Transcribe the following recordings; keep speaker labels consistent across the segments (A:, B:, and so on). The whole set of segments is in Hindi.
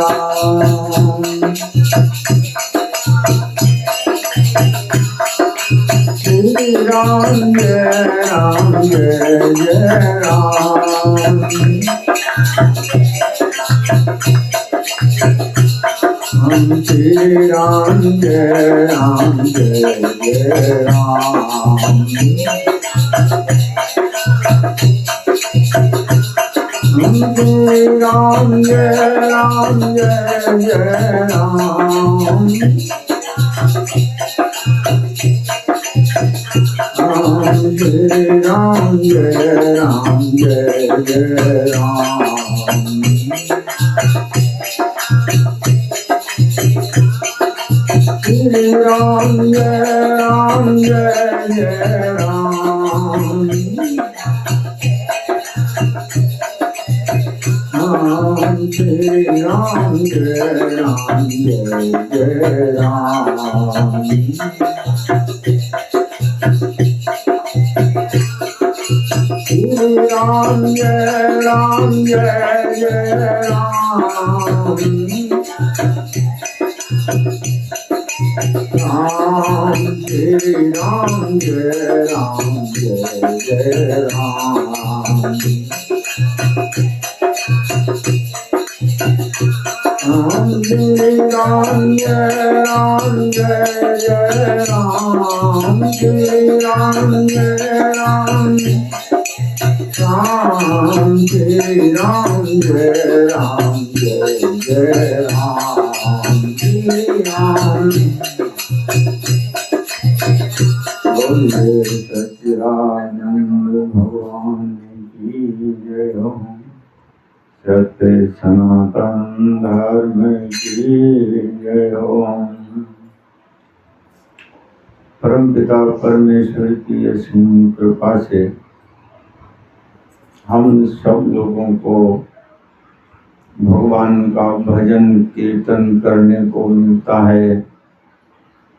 A: श्री राम जय जय राम। श्री राम जय जय राम। श्री राम जय जय राम। श्री राम जय जय राम। श्री राम जय जय राम। श्री राम जय जय राम। श्री राम जय जय राम। श्री राम जय जय राम। श्री राम जय जय राम। श्री राम जय श्री राम जय जय राम। श्री राम बोले सच्चिदानंद भगवान की जय हो। सत्य सनातन धर्म की जय हो। परम पिता परमेश्वर की असीम कृपा से हम सब लोगों को भगवान का भजन कीर्तन करने को मिलता है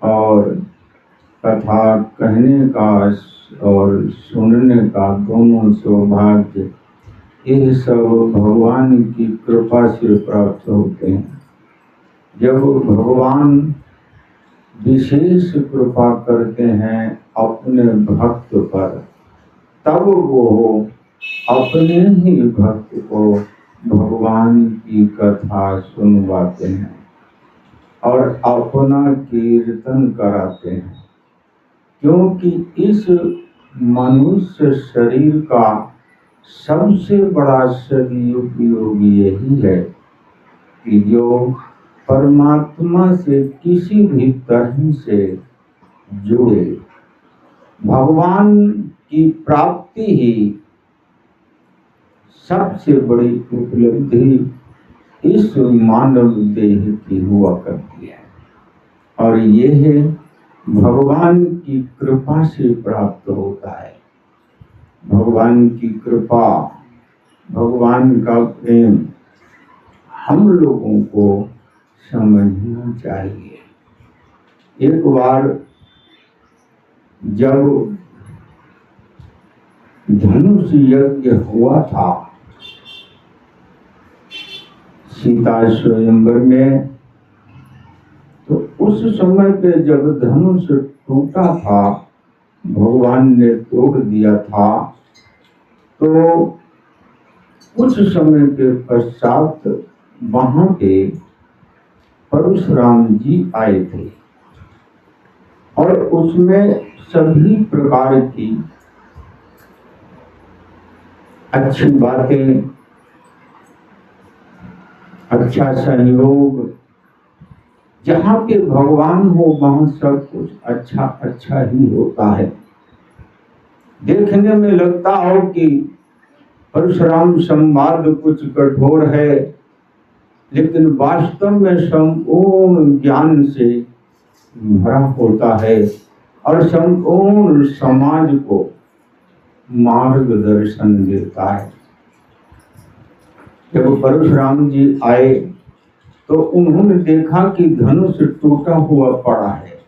A: और कथा कहने का और सुनने का दोनों सौभाग्य ये सब भगवान की कृपा से प्राप्त होते हैं। जब भगवान विशेष कृपा करते हैं अपने भक्त पर, तब वो अपने ही भक्त को भगवान की कथा सुनवाते हैं और अपना कीर्तन कराते हैं। क्योंकि इस मनुष्य शरीर का सबसे बड़ा सदुपयोग यही है कि जो परमात्मा से किसी भी तरह से जुड़े। भगवान की प्राप्ति ही सबसे बड़ी उपलब्धि इस मानव देह की हुआ करती है और यह भगवान की कृपा से प्राप्त होता है। भगवान की कृपा, भगवान का प्रेम हम लोगों को समझना चाहिए। एक बार जब धनुष यज्ञ हुआ था सीता स्वयंवर में, तो उस समय पे जब धनुष टूटा था, भगवान ने तोड़ दिया था, तो कुछ समय के पश्चात वहां पे परशुराम जी आए थे और उसमें सभी प्रकार की अच्छी बातें, अच्छा सहयोग, जहाँ पे भगवान हो वहाँ सब कुछ अच्छा अच्छा ही होता है। देखने में लगता हो कि परशुराम संवाद कुछ कठोर है, लेकिन वास्तव में संपूर्ण ज्ञान से भरा होता है और संपूर्ण समाज को मार्गदर्शन देता है। जब परशुराम जी आए तो उन्होंने देखा कि धनुष टूटा हुआ पड़ा है।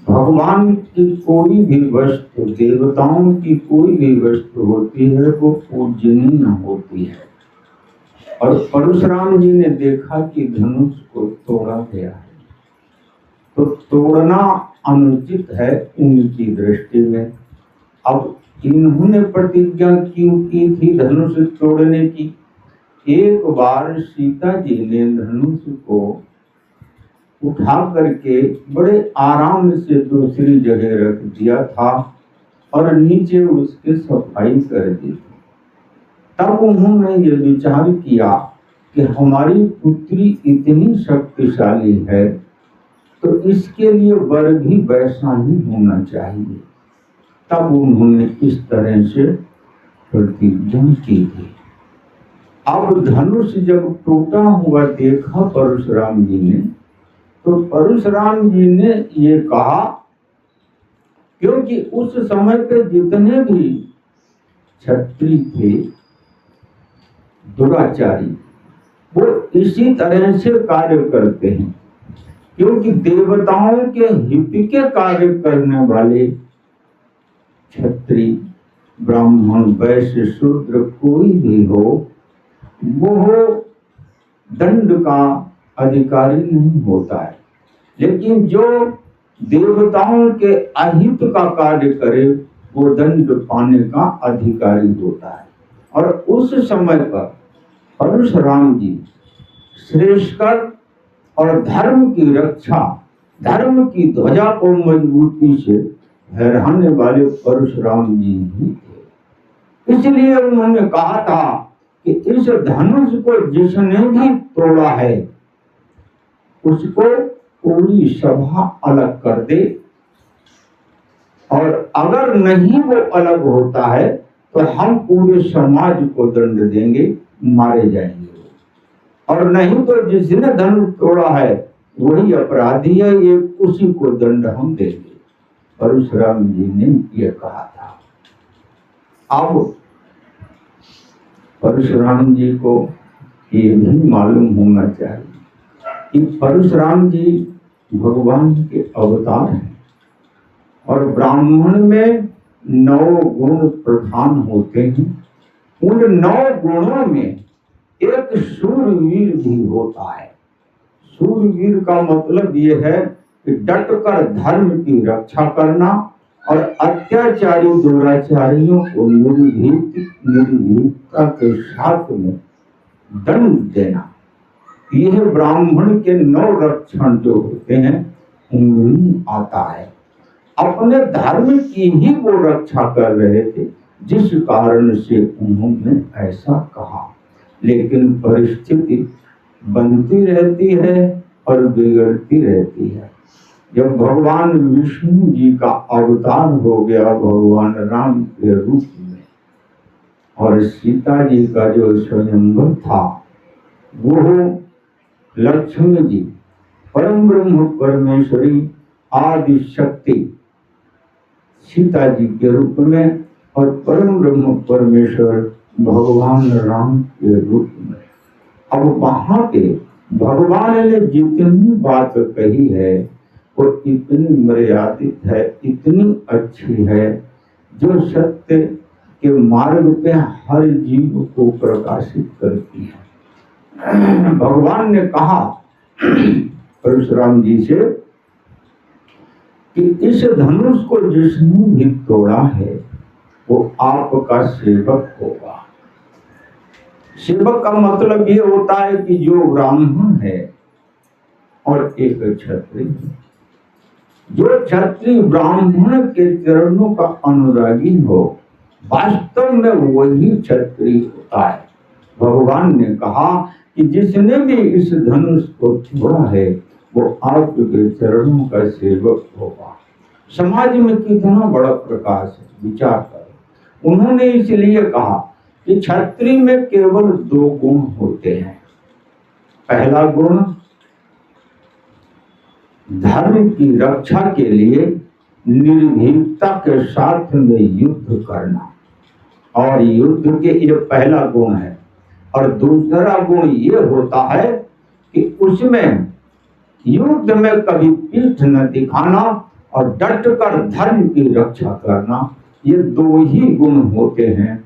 A: भगवान की कोई भी वस्तु, देवताओं की कोई भी वस्तु होती है वो पूजनीय होती है। और परशुराम जी ने देखा कि धनुष को तोड़ा गया है, तो तोड़ना अनुचित है उनकी दृष्टि में। अब इन्होंने प्रतिज्ञा क्यों की थी धनुष तोड़ने की? एक बार सीता जी ने धनुष को उठा करके बड़े आराम से दूसरी जगह रख दिया था और नीचे उसकी सफाई कर दी थी। तब उन्होंने ये विचार किया कि हमारी पुत्री इतनी शक्तिशाली है तो इसके लिए वर भी वैसा ही होना चाहिए। तब उन्होंने इस तरह से प्रतिज्ञा की थी। अब धनुष जब टूटा हुआ देखा परशुराम जी ने, तो परशुराम जी ने ये कहा, क्योंकि उस समय पे जितने भी क्षत्रिय थे दुराचारी, वो इसी तरह से कार्य करते हैं, क्योंकि देवताओं के हित के कार्य करने वाले क्षत्रिय ब्राह्मण वैश्य शूद्र कोई भी हो, वो दंड का अधिकारी नहीं होता है। लेकिन जो देवताओं के अहित का कार्य करे वो दंड पाने का अधिकारी होता है। और उस समय पर परशुराम जी श्रेष्ठकर और धर्म की रक्षा, धर्म की ध्वजा को मजबूती से फहराने वाले परशुराम जी ही थे। इसलिए उन्होंने कहा था कि इस धनुष को जिसने भी तोड़ा है उसको पूरी सभा अलग कर दे, और अगर नहीं वो अलग होता है तो हम पूरे समाज को दंड देंगे, मारे जाएंगे। और नहीं तो जिसने धनुष तोड़ा है वही अपराधी है, ये उसी को दंड हम देंगे। परशुराम जी ने ये कहा था। अब परशुराम जी को ये भी मालूम होना चाहिए कि परशुराम जी भगवान के अवतार हैं और ब्राह्मण में 9 गुण प्रधान होते हैं। उन 9 गुणों में एक शूरवीर भी होता है। शूरवीर का मतलब ये है कि डटकर धर्म की रक्षा करना और अत्याचारी दुराचारियों को निर्भीकता के साथ में दंड देना। यह ब्राह्मण के 9 लक्षण जो होते हैं उनमें आता है। अपने धर्म की ही वो रक्षा कर रहे थे, जिस कारण से उन्होंने ऐसा कहा। लेकिन परिस्थिति बनती रहती है और बिगड़ती रहती है। जब भगवान विष्णु जी का अवतार हो गया भगवान राम के रूप में, और सीता जी का जो स्वयंवर था वो लक्ष्मी जी परम ब्रह्म परमेश्वरी आदि शक्ति सीता जी के रूप में और परम ब्रह्म परमेश्वर भगवान राम के रूप में। अब वहां पे भगवान ने जितनी बात कही है वो इतनी मर्यादित है, इतनी अच्छी है, जो सत्य के मार्ग पे हर जीव को प्रकाशित करती है। भगवान ने कहा परशुराम जी से कि इस धनुष को जिसने भी तोड़ा है वो आपका सेवक होगा। सेवक का मतलब ये होता है कि जो ब्राह्मण है और एक क्षत्रिय, जो क्षत्रिय ब्राह्मण के चरणों का अनुरागी हो, वास्तव में वही क्षत्रिय होता है। भगवान ने कहा कि जिसने भी इस धनुष को तोड़ा है वो आपके चरणों का सेवक होगा। समाज में कितना बड़ा प्रकाश है, विचार करो। उन्होंने इसलिए कहा कि क्षत्रिय में केवल 2 गुण होते हैं। पहला गुण धर्म की रक्षा के लिए निर्भीकता के साथ में युद्ध करना, और युद्ध के ये पहला गुण है। और दूसरा गुण ये होता है कि उसमें युद्ध में कभी पीठ न दिखाना और डटकर धर्म की रक्षा करना। ये 2 ही गुण होते हैं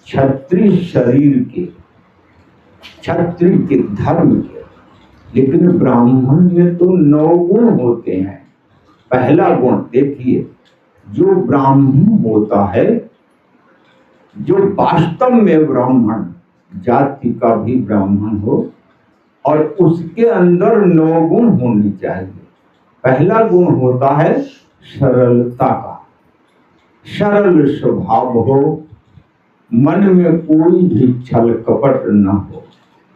A: क्षत्रिय शरीर के। क्षत्रिय के धर्म के, लेकिन ब्राह्मण में तो 9 गुण होते हैं। पहला गुण देखिए, जो ब्राह्मण होता है, जो वास्तव में ब्राह्मण जाति का भी ब्राह्मण हो, और उसके अंदर 9 गुण होनी चाहिए। पहला गुण होता है सरलता का, सरल स्वभाव हो, मन में कोई भी छल कपट न हो।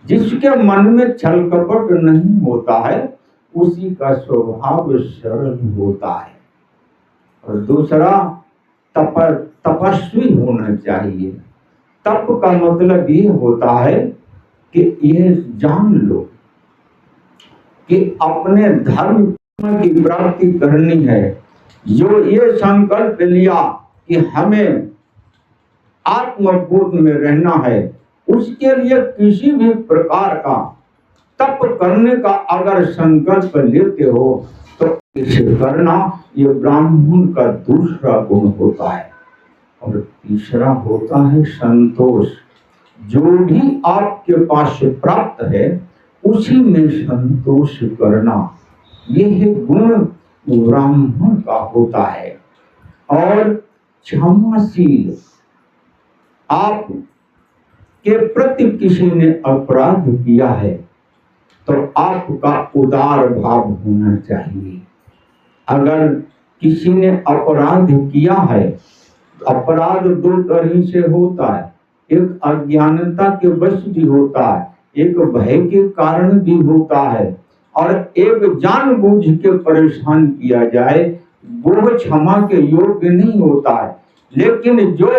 A: जिसके मन में छल कपट नहीं होता है उसी का स्वभाव सरल होता है। और दूसरा तपस्वी होना चाहिए। तप का मतलब ये होता है कि यह जान लो कि अपने धर्म की प्राप्ति करनी है। जो ये संकल्प लिया कि हमें आत्मबोध में रहना है, उसके लिए किसी भी प्रकार का तप करने का अगर संकल्प लेते हो तो इसे करना, ये ब्राह्मण का दूसरा गुण होता है। और तीसरा होता है संतोष। जो भी आपके पास प्राप्त है उसी में संतोष करना, यह गुण ब्राह्मण का होता है। और क्षमाशील, आप के प्रति किसी ने अपराध किया है तो आपका उदार भाव होना चाहिए। अगर किसी ने अपराध किया है, अपराध 2 तरह से होता है, एक अज्ञानता के वश भी होता है, एक भय के कारण भी होता है, और एक जानबूझ के परेशान किया जाए वो क्षमा के योग्य नहीं होता है। लेकिन जो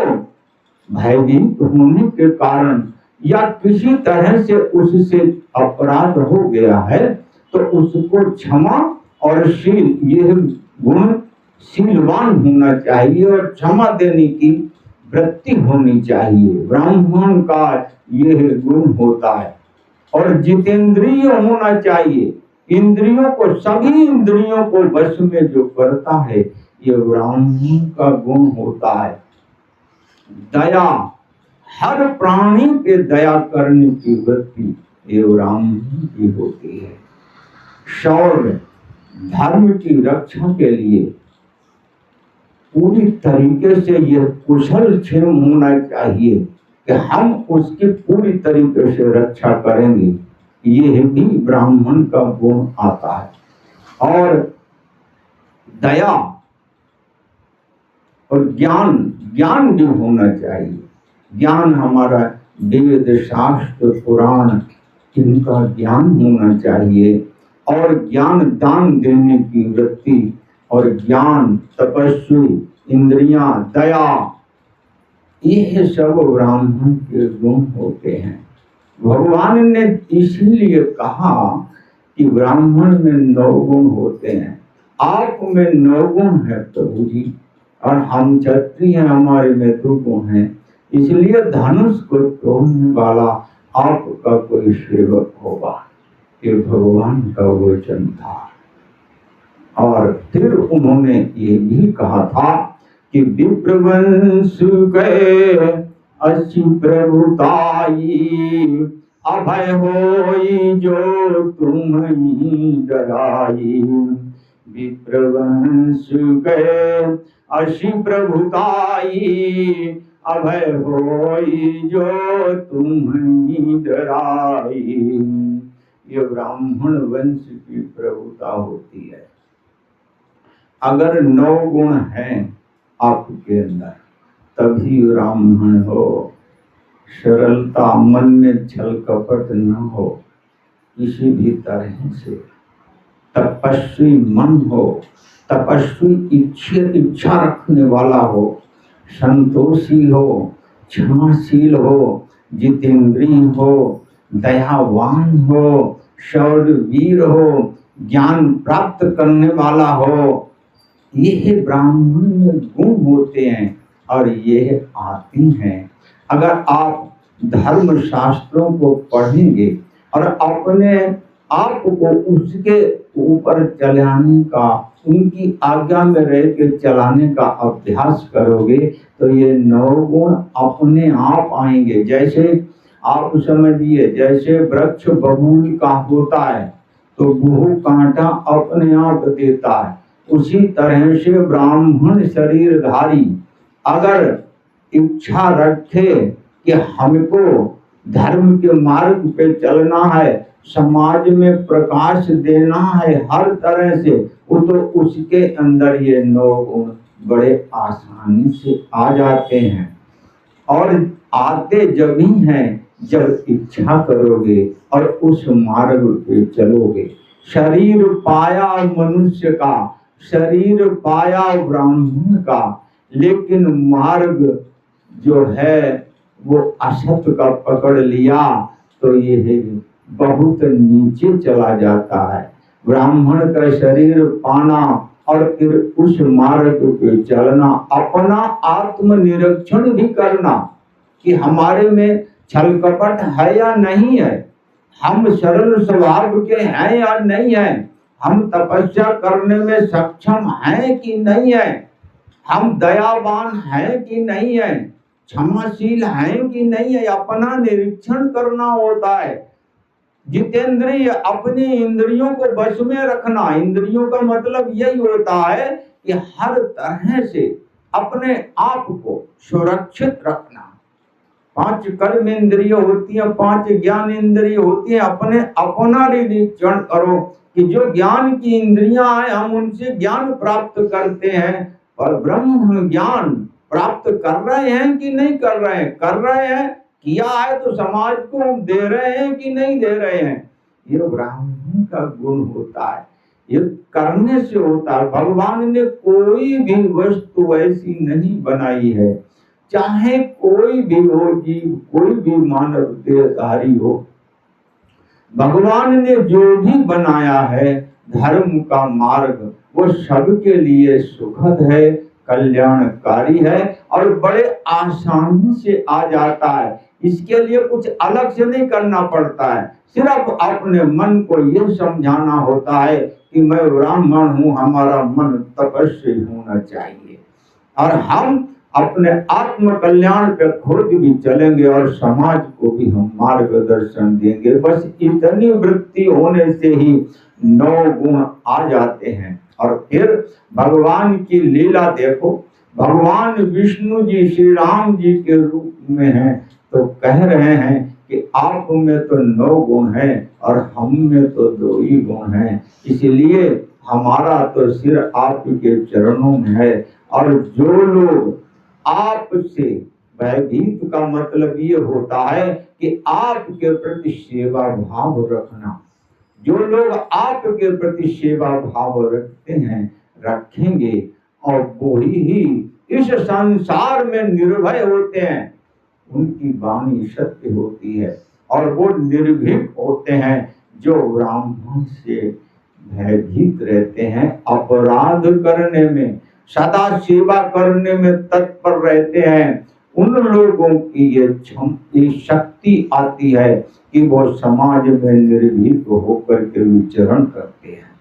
A: भयभीत होने के कारण या किसी तरह से उससे अपराध हो गया है तो उसको क्षमा और शील, यह गुण शीलवान होना चाहिए और क्षमा देने की वृत्ति होनी चाहिए। ब्राह्मण का यह गुण होता है। और जितेंद्रिय होना चाहिए, इंद्रियों को, सभी इंद्रियों को वश में जो करता है, ये ब्राह्मण का गुण होता है। दया, हर प्राणी पे दया करने की वृत्ति ये ब्राह्मण की होती है। शौर्य, धर्म की रक्षा के लिए पूरी तरीके से यह कुशल क्षेम होना चाहिए कि हम उसकी पूरी तरीके से रक्षा करेंगे, यह भी ब्राह्मण का गुण आता है। और दया और ज्ञान, ज्ञान भी होना चाहिए। ज्ञान हमारा वेद शास्त्र पुराण, इनका ज्ञान होना चाहिए। और ज्ञान दान देने की वृत्ति, और ज्ञान, तपस्वी, इंद्रियां, दया, ये सब ब्राह्मण के गुण होते हैं। भगवान ने इसलिए कहा कि ब्राह्मण में 9 गुण होते हैं। आप में 9 गुण है प्रभु जी, और हम क्षत्रिय हैं, हमारे में 2 गुण हैं। इसलिए धनुष को तोड़ने वाला आपका कोई सेवक होगा, ये भगवान का वचन था। और फिर उन्होंने ये भी कहा था कि विप्रवंश गए असी प्रभुताई, अभय होई जो तुम्हीं डराई। विप्रवंश गए असी प्रभुताई, अभय होई जो तुम्हीं डराई। ये ब्राह्मण वंश की प्रभुता होती है। अगर 9 गुण हैं आपके अंदर तभी ब्राह्मण हो। सरलता, मन में छल कपट न हो किसी भी तरह से, तपस्वी मन हो, तपस्वी इच्छा रखने वाला हो, संतोषी हो, क्षमाशील हो, जितेंद्रिय हो, दयावान हो, शौर्यवीर हो, ज्ञान प्राप्त करने वाला हो, ये ब्राह्मण में गुण होते हैं और ये आती हैं। अगर आप धर्म शास्त्रों को पढ़ेंगे और अपने आप को उसके ऊपर चलाने का, उनकी आज्ञा में रह के चलाने का अभ्यास करोगे तो ये 9 गुण अपने आप आएंगे। जैसे आप समझिए जैसे वृक्ष बबूल का होता है तो वो कांटा अपने आप देता है, उसी तरह से ब्राह्मण शरीरधारी अगर इच्छा रखे कि हमको धर्म के मार्ग पे चलना है, समाज में प्रकाश देना है हर तरह से, वो तो उसके अंदर ये 9 गुण बड़े आसानी से आ जाते हैं। और आते जब ही हैं जब इच्छा करोगे और उस मार्ग पे चलोगे। शरीर पाया मनुष्य का, शरीर पाया ब्राह्मण का, लेकिन मार्ग जो है वो असत का पकड़ लिया तो ये बहुत नीचे चला जाता है। ब्राह्मण का शरीर पाना और फिर उस मार्ग पे चलना, अपना आत्मनिरीक्षण भी करना कि हमारे में छल कपट है या नहीं है, हम सरल स्वभाव के हैं या नहीं है, हम तपस्या करने में सक्षम हैं कि नहीं है, हम दयावान हैं कि नहीं है, क्षमाशील हैं कि नहीं है, अपना निरीक्षण करना होता है। जितेंद्रिय अपनी इंद्रियों को वश में रखना, इंद्रियों का मतलब यही होता है कि हर तरह से अपने आप को सुरक्षित रखना। 5 कर्म इंद्रिय होती है, 5 ज्ञान इंद्रिय होती है। अपना निरीक्षण करो कि जो ज्ञान की इंद्रियां हैं हम उनसे ज्ञान प्राप्त करते हैं, और ब्रह्म ज्ञान प्राप्त कर रहे हैं कि नहीं कर रहे हैं, कर रहे हैं, किया है तो समाज को हम दे रहे हैं कि नहीं दे रहे हैं। ये ब्राह्मण का गुण होता है, ये करने से होता है। भगवान ने कोई भी वस्तु ऐसी नहीं बनाई है, चाहे कोई भी हो जीव, कोई भी मानव देहधारी हो, भगवान ने जो भी बनाया है धर्म का मार्ग वो सबके लिए सुखद है, कल्याणकारी है और बड़े आसानी से आ जाता है। इसके लिए कुछ अलग से नहीं करना पड़ता है, सिर्फ अपने मन को ये समझाना होता है कि मैं ब्राह्मण हूँ, हमारा मन तपस्वी होना चाहिए, और हम अपने आत्म कल्याण पे खुद भी चलेंगे और समाज को भी हम मार्गदर्शन देंगे। बस इतनी वृत्ति होने से ही 9 गुण आ जाते हैं। और फिर भगवान की लीला देखो, भगवान विष्णु जी श्री राम जी के रूप में हैं तो कह रहे हैं कि आप में तो 9 गुण हैं और हम में तो 2 ही गुण हैं, इसलिए हमारा तो सिर आपके चरणों में है। और जो लोग आपसे भयभीत का मतलब ये होता है कि आपके प्रति सेवा भाव रखना, जो लोग आपके प्रति सेवा भाव रखते हैं, रखेंगे, और वो ही इस संसार में निर्भय होते हैं, उनकी वाणी सत्य होती है और वो निर्भीक होते हैं। जो ब्राह्मण से भयभीत रहते हैं, अपराध करने में, सदा सेवा करने में तत्पर रहते हैं, उन लोगों की ये शक्ति आती है कि वो समाज में निर्भीक होकर के विचरण करते हैं।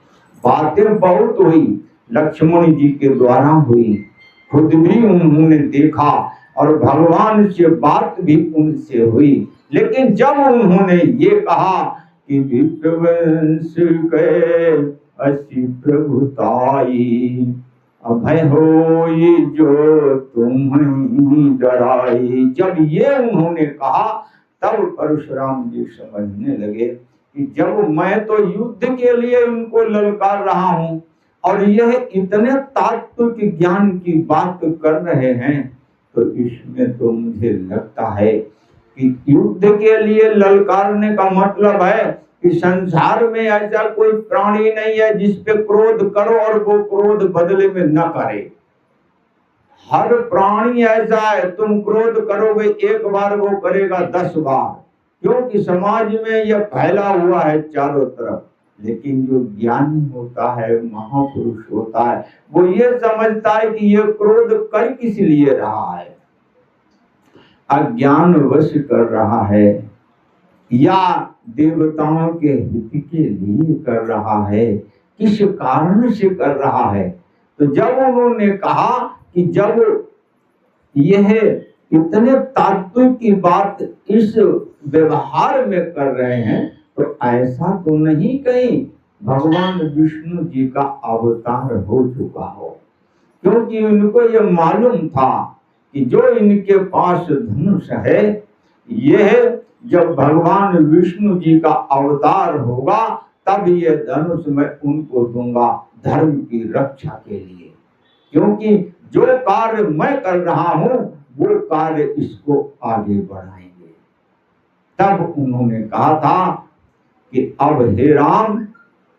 A: बातें बहुत हुई, लक्ष्मण जी के द्वारा हुई, खुद भी उन्होंने देखा और भगवान से बात भी उनसे हुई। लेकिन जब उन्होंने ये कहा कि विप्रवंश के असी प्रभुताई, अभय होई जो तुम्हें डराई, जब ये उन्होंने कहा तब परशुराम जी समझने लगे कि जब मैं तो युद्ध के लिए उनको ललकार रहा हूं और यह इतने तात्विक ज्ञान की बात कर रहे हैं, तो इसमें तो मुझे लगता है कि युद्ध के लिए ललकारने का मतलब है कि संसार में ऐसा कोई प्राणी नहीं है जिस पे क्रोध करो और वो क्रोध बदले में न करे। हर प्राणी ऐसा है, तुम क्रोध करोगे 1 बार, वो करेगा 10 बार, क्योंकि समाज में यह फैला हुआ है चारों तरफ। लेकिन जो ज्ञानी होता है, महापुरुष होता है, वो ये समझता है कि ये क्रोध कर किस लिए रहा है, अज्ञान वश कर रहा है या देवताओं के हित के लिए कर रहा है, किस कारण से कर रहा है। तो जब उन्होंने कहा कि जब यह इतने तात्विक की बात इस व्यवहार में कर रहे हैं, तो ऐसा तो नहीं कहीं भगवान विष्णु जी का अवतार हो चुका हो, क्योंकि उनको ये मालूम था कि जो इनके पास धनुष है, यह जब भगवान विष्णु जी का अवतार होगा तब ये धनुष मैं उनको दूंगा धर्म की रक्षा के लिए, क्योंकि जो कार्य मैं कर रहा हूं वो कार्य इसको आगे बढ़ाएंगे। तब उन्होंने कहा था कि अब हे राम,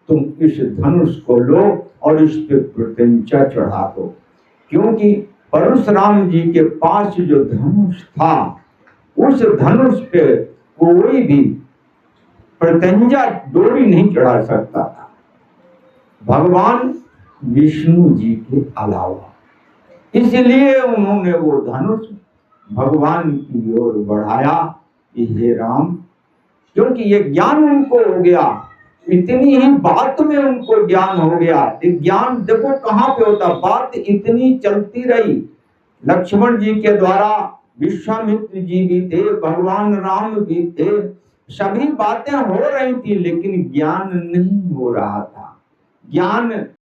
A: तुम इस धनुष को लो और इस पे प्रत्यंचा चढ़ा दो, क्योंकि परशुराम जी के पास जो धनुष था उस धनुष पे कोई भी प्रत्यंजा डोरी नहीं चढ़ा सकता था भगवान विष्णु जी के अलावा। इसलिए उन्होंने वो धनुष भगवान की ओर बढ़ाया कि हे राम, क्योंकि ये ज्ञान उनको हो गया, इतनी ही बात में उनको ज्ञान हो गया। ज्ञान देखो कहाँ पे होता, बात इतनी चलती रही। लक्ष्मण जी के द्वारा विश्वामित्र जी भी थे, भगवान राम भी थे, सभी बातें हो रही थी, लेकिन ज्ञान नहीं हो रहा था। ज्ञान